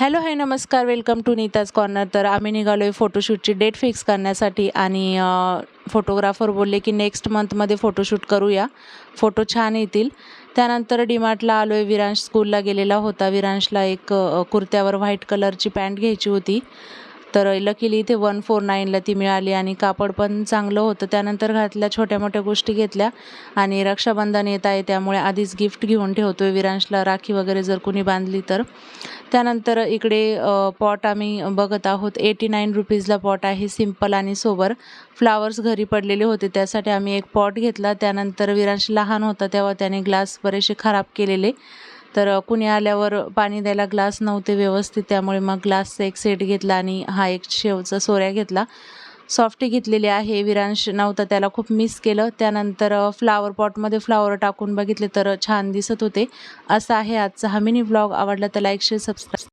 Hello, hi, नमस्कार. Welcome to Neeta's corner. तर आम्ही निघालो आहे फोटोशूटची डेट फिक्स करण्यासाठी आणि फोटोग्राफर बोलले की नेक्स्ट मंथमध्ये फोटोशूट करूया, फोटो छान येतील. त्यानंतर डीमार्टला आलो आहे. विरांश स्कूलला गेलेला होता. विरांशला एक कुर्त्यावर व्हाईट कलरची पॅन्ट घ्यायची होती. तर लकीली इथे 149ला ती मिळाली आणि कापड पण चांगलं होतं. त्यानंतर घरातल्या छोट्या मोठ्या गोष्टी घेतल्या आणि रक्षाबंधन येत आहे त्यामुळे आधीच गिफ्ट घेऊन ठेवतो आहे विरांशला, राखी वगैरे जर कुणी बांधली तर. त्यानंतर इकडे पॉट आम्ही बघत आहोत. 89 रुपीजला पॉट आहे, सिंपल आणि सोबर. फ्लावर्स घरी पडलेले होते त्यासाठी आम्ही एक पॉट घेतला. त्यानंतर विरांश लहान होता तेव्हा त्याने ग्लास बरेचसे खराब केलेले, तर कुणी आल्यावर पाणी द्यायला ग्लास नव्हते व्यवस्थित, त्यामुळे मग ग्लासचा एक सेट घेतला आणि हा एक शेवचा सोऱ्या घेतला. सॉफ्टी घेतलेली आहे. विरांश नव्हता, त्याला खूप मिस केलं. त्यानंतर फ्लावर पॉटमध्ये फ्लावर टाकून बघितले तर छान दिसत होते. असा आहे आजचा हा मिनी व्लॉग. आवडला तर लाईक, शेअर, सबस्क्राईब.